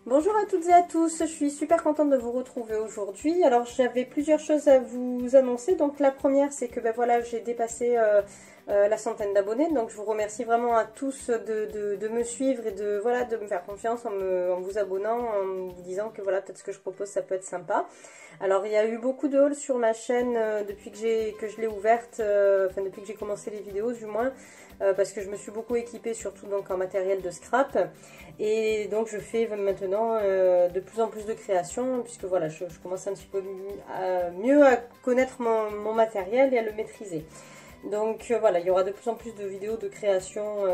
Bonjour à toutes et à tous, je suis super contente de vous retrouver aujourd'hui. Alors j'avais plusieurs choses à vous annoncer. Donc la première c'est que voilà, j'ai dépassé la centaine d'abonnés. Donc je vous remercie vraiment à tous de me suivre et de me faire confiance en vous abonnant, en me disant que voilà, peut-être ce que je propose ça peut être sympa. Alors il y a eu beaucoup de hauls sur ma chaîne depuis que je l'ai ouverte, enfin depuis que j'ai commencé les vidéos du moins. Parce que je me suis beaucoup équipée, surtout donc en matériel de scrap, et donc je fais maintenant de plus en plus de créations, puisque voilà, je commence un petit peu mieux à connaître mon matériel et à le maîtriser. Donc voilà, il y aura de plus en plus de vidéos de création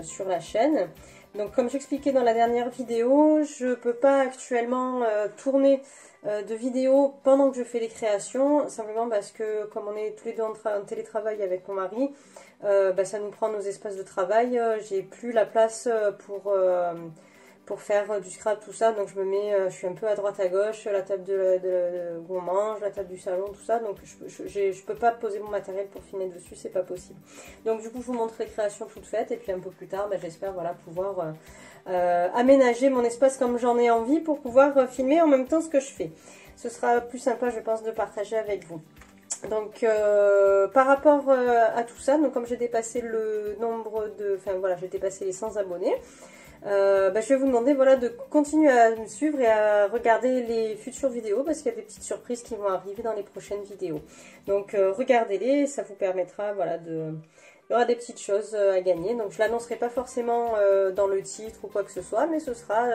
sur la chaîne. Donc comme j'expliquais dans la dernière vidéo, je ne peux pas actuellement tourner de vidéos pendant que je fais les créations, simplement parce que comme on est tous les deux en télétravail avec mon mari, ça nous prend nos espaces de travail. J'ai plus la place pour faire du scrap, tout ça, donc je suis un peu à droite à gauche, la table où on mange, la table du salon, tout ça, donc je peux pas poser mon matériel pour filmer dessus, c'est pas possible. Donc du coup je vous montre les créations toutes faites, et puis un peu plus tard j'espère voilà, pouvoir aménager mon espace comme j'en ai envie pour pouvoir filmer en même temps ce que je fais. Ce sera plus sympa je pense de partager avec vous. Donc par rapport à tout ça, donc comme j'ai dépassé le nombre de, enfin voilà, j'ai dépassé les 100 abonnés, je vais vous demander voilà de continuer à me suivre et à regarder les futures vidéos, parce qu'il y a des petites surprises qui vont arriver dans les prochaines vidéos. Donc regardez-les, ça vous permettra voilà il y aura des petites choses à gagner. Donc je l'annoncerai pas forcément dans le titre ou quoi que ce soit, mais ce sera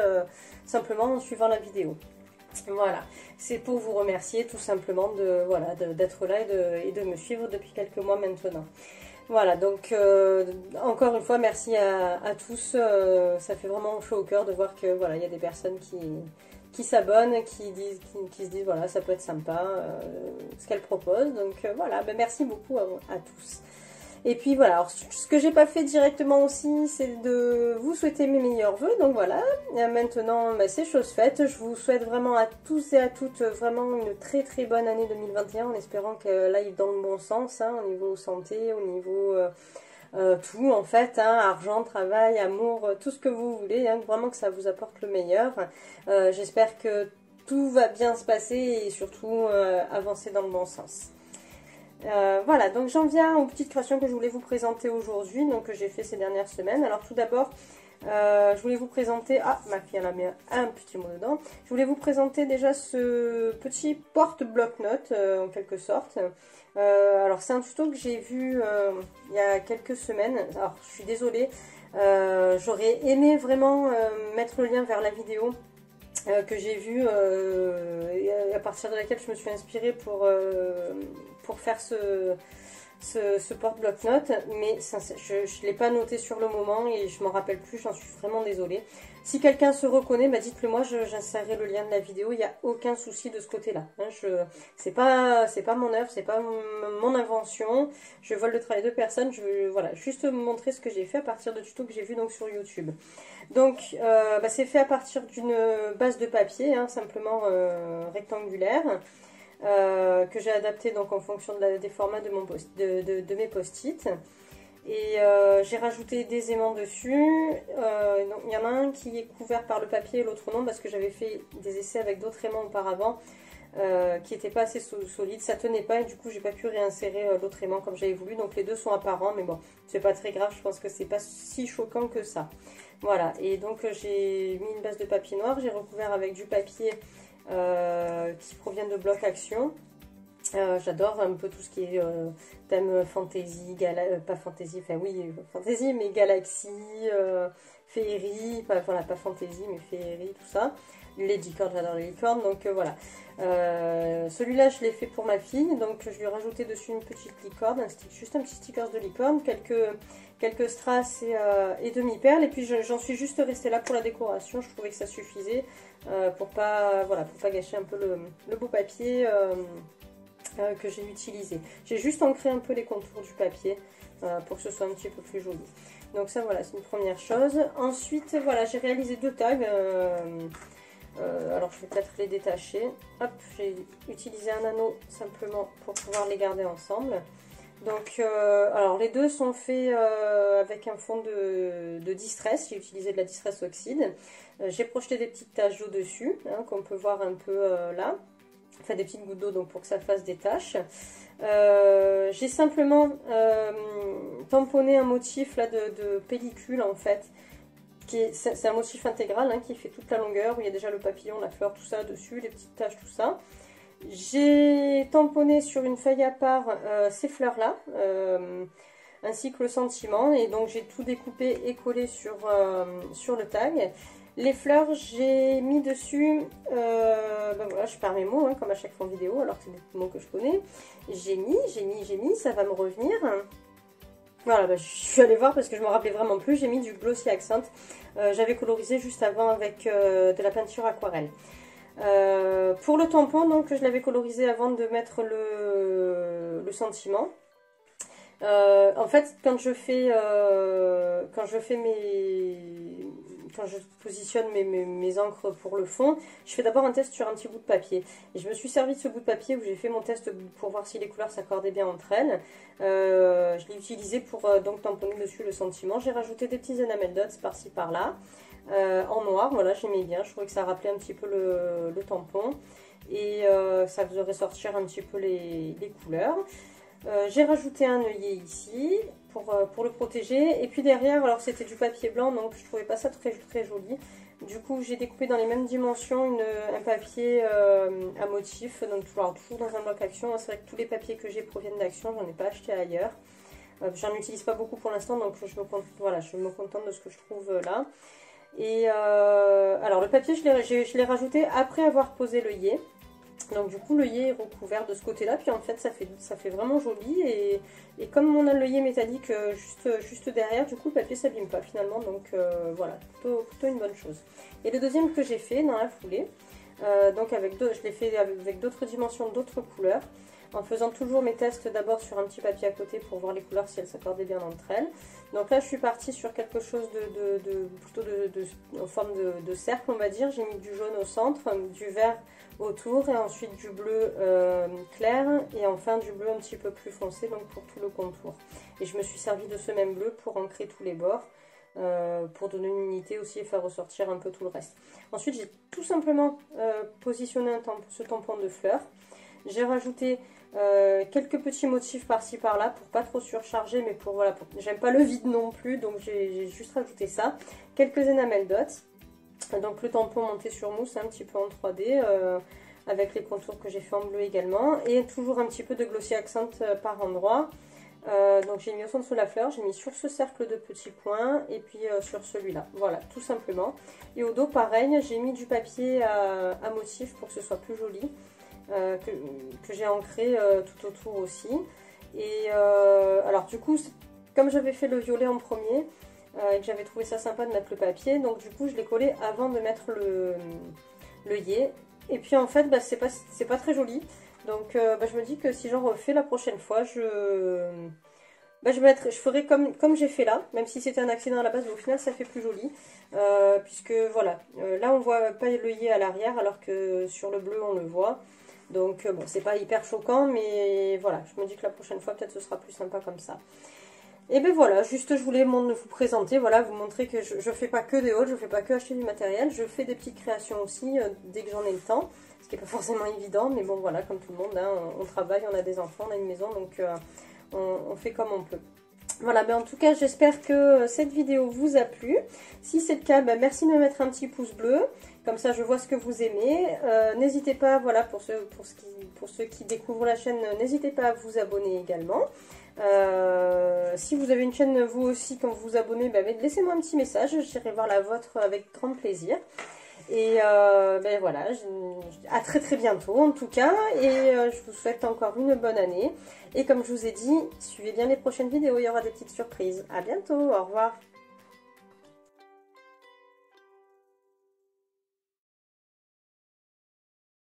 simplement en suivant la vidéo. Voilà, c'est pour vous remercier tout simplement d'être là et de me suivre depuis quelques mois maintenant. Voilà, donc encore une fois, merci à tous. Ça fait vraiment chaud au cœur de voir que voilà, il y a des personnes qui s'abonnent, qui se disent voilà, ça peut être sympa ce qu'elles proposent. Donc voilà, merci beaucoup à tous. Et puis voilà, alors, ce que j'ai pas fait directement aussi, c'est de vous souhaiter mes meilleurs vœux. Donc voilà, maintenant c'est chose faite. Je vous souhaite vraiment à tous et à toutes vraiment une très très bonne année 2021, en espérant qu'elle aille dans le bon sens, hein, au niveau santé, au niveau tout en fait, hein, argent, travail, amour, tout ce que vous voulez, hein, vraiment que ça vous apporte le meilleur. J'espère que tout va bien se passer et surtout avancer dans le bon sens. Voilà, donc j'en viens aux petites créations que je voulais vous présenter aujourd'hui, donc que j'ai fait ces dernières semaines. Alors tout d'abord, je voulais vous présenter, ah ma fille elle a mis un petit mot dedans, je voulais vous présenter déjà ce petit porte-bloc-notes en quelque sorte. Alors c'est un tuto que j'ai vu il y a quelques semaines, alors je suis désolée, j'aurais aimé vraiment mettre le lien vers la vidéo que j'ai vue à partir de laquelle je me suis inspirée pour faire ce porte-bloc-notes, mais je ne l'ai pas noté sur le moment et je m'en rappelle plus, j'en suis vraiment désolée. Si quelqu'un se reconnaît, dites-le moi, j'insérerai le lien de la vidéo, il n'y a aucun souci de ce côté-là. Hein, c'est pas mon œuvre, c'est pas mon invention, je vole le travail de personne, je veux voilà, juste vous montrer ce que j'ai fait à partir de tutos que j'ai vu donc sur YouTube. Donc c'est fait à partir d'une base de papier, hein, simplement rectangulaire. Que j'ai adapté donc en fonction des formats de mes post-it. Et j'ai rajouté des aimants dessus. Il y en a un qui est couvert par le papier et l'autre non, parce que j'avais fait des essais avec d'autres aimants auparavant qui n'étaient pas assez solides, ça tenait pas et du coup j'ai pas pu réinsérer l'autre aimant comme j'avais voulu. Donc les deux sont apparents, mais bon, c'est pas très grave, je pense que c'est pas si choquant que ça. Voilà, et donc j'ai mis une base de papier noir, j'ai recouvert avec du papier qui proviennent de Bloc Action. J'adore un peu tout ce qui est thème fantasy, pas fantasy, enfin oui, fantasy, mais galaxie, féerie, voilà, pas fantasy, mais féerie, tout ça. Les licornes, j'adore les licornes, donc voilà. Celui-là, je l'ai fait pour ma fille, donc je lui ai rajouté dessus une petite licorne, juste un petit sticker de licorne, quelques strass et demi-perles, et puis j'en suis juste restée là pour la décoration. Je trouvais que ça suffisait pour pas gâcher un peu le beau papier que j'ai utilisé. J'ai juste ancré un peu les contours du papier pour que ce soit un petit peu plus joli. Donc ça voilà, c'est une première chose. Ensuite voilà, j'ai réalisé deux tags. Alors je vais peut-être les détacher. Hop, j'ai utilisé un anneau simplement pour pouvoir les garder ensemble. Donc, alors les deux sont faits avec un fond de Distress. J'ai utilisé de la Distress Oxyde. J'ai projeté des petites taches d'eau dessus, hein, qu'on peut voir un peu là. Enfin, des petites gouttes d'eau donc pour que ça fasse des taches. J'ai simplement tamponné un motif là de pellicule en fait. C'est un motif intégral hein, qui fait toute la longueur, où il y a déjà le papillon, la fleur, tout ça dessus, les petites taches, tout ça. J'ai tamponné sur une feuille à part ces fleurs-là, ainsi que le sentiment, et donc j'ai tout découpé et collé sur le tag. Les fleurs, j'ai mis dessus, ben voilà, je perds mes mots, hein, comme à chaque fois en vidéo, alors que c'est des mots que je connais. J'ai mis, ça va me revenir. Voilà, bah, je suis allée voir parce que je ne me rappelais vraiment plus. J'ai mis du Glossy Accent. J'avais colorisé juste avant avec de la peinture aquarelle. Pour le tampon, donc, je l'avais colorisé avant de mettre le sentiment. En fait, quand je positionne mes encres pour le fond, je fais d'abord un test sur un petit bout de papier. Et je me suis servi de ce bout de papier où j'ai fait mon test pour voir si les couleurs s'accordaient bien entre elles. Je l'ai utilisé pour donc tamponner dessus le sentiment. J'ai rajouté des petits enamel dots par-ci par-là. En noir, voilà, j'aimais bien. Je trouvais que ça rappelait un petit peu le tampon. Et ça faisait ressortir un petit peu les couleurs. J'ai rajouté un œillet ici pour le protéger, et puis derrière, alors c'était du papier blanc, donc je trouvais pas ça très joli. Du coup j'ai découpé dans les mêmes dimensions un papier à motif, donc toujours dans un bloc Action. C'est vrai que tous les papiers que j'ai proviennent d'Action, j'en ai pas acheté ailleurs. J'en utilise pas beaucoup pour l'instant, donc je me contente de ce que je trouve là. Et alors le papier je l'ai rajouté après avoir posé l'œillet. Donc du coup l'œillet est recouvert de ce côté là, puis en fait ça fait vraiment joli, et comme on a l'œillet métallique juste derrière, du coup le papier s'abîme pas finalement, donc voilà, plutôt une bonne chose. Et le deuxième que j'ai fait dans la foulée, donc je l'ai fait avec d'autres dimensions, d'autres couleurs, en faisant toujours mes tests d'abord sur un petit papier à côté pour voir les couleurs si elles s'accordaient bien entre elles. Donc là je suis partie sur quelque chose plutôt en forme de cercle, on va dire. J'ai mis du jaune au centre, du vert autour, et ensuite du bleu clair, et enfin du bleu un petit peu plus foncé, donc pour tout le contour. Et je me suis servi de ce même bleu pour ancrer tous les bords, pour donner une unité aussi et faire ressortir un peu tout le reste. Ensuite j'ai tout simplement positionné ce tampon de fleurs. J'ai rajouté quelques petits motifs par-ci par-là pour pas trop surcharger, mais voilà, j'aime pas le vide non plus, donc j'ai juste rajouté ça. Quelques enamel dots, donc le tampon monté sur mousse, un petit peu en 3D, avec les contours que j'ai fait en bleu également, et toujours un petit peu de Glossy Accent par endroit. Donc j'ai mis au centre de la fleur, j'ai mis sur ce cercle de petits points, et puis sur celui-là, voilà, tout simplement. Et au dos pareil, j'ai mis du papier à motif pour que ce soit plus joli. Que j'ai ancré tout autour aussi. Et alors du coup, comme j'avais fait le violet en premier, et que j'avais trouvé ça sympa de mettre le papier, donc du coup je l'ai collé avant de mettre l'œillet. Et puis en fait, bah, c'est pas très joli. Donc bah, je me dis que si j'en refais la prochaine fois, je ferai comme j'ai fait là, même si c'était un accident à la base, mais au final ça fait plus joli. Puisque voilà, là on voit pas l'œillet à l'arrière, alors que sur le bleu on le voit. Donc bon, c'est pas hyper choquant, mais voilà, je me dis que la prochaine fois peut-être ce sera plus sympa comme ça. Et ben voilà, juste je voulais vous présenter, voilà, vous montrer que je fais pas que des hauls, je fais pas que acheter du matériel, je fais des petites créations aussi dès que j'en ai le temps, ce qui n'est pas forcément évident, mais bon voilà, comme tout le monde, hein, on travaille, on a des enfants, on a une maison, donc on fait comme on peut. Voilà, ben en tout cas j'espère que cette vidéo vous a plu. Si c'est le cas, ben merci de me mettre un petit pouce bleu, comme ça je vois ce que vous aimez. N'hésitez pas, voilà, pour ceux qui découvrent la chaîne, n'hésitez pas à vous abonner également. Si vous avez une chaîne vous aussi, quand vous vous abonnez, ben laissez-moi un petit message, j'irai voir la vôtre avec grand plaisir. Et ben voilà, à très bientôt en tout cas, et je vous souhaite encore une bonne année. Et comme je vous ai dit, suivez bien les prochaines vidéos, il y aura des petites surprises. À bientôt, au revoir.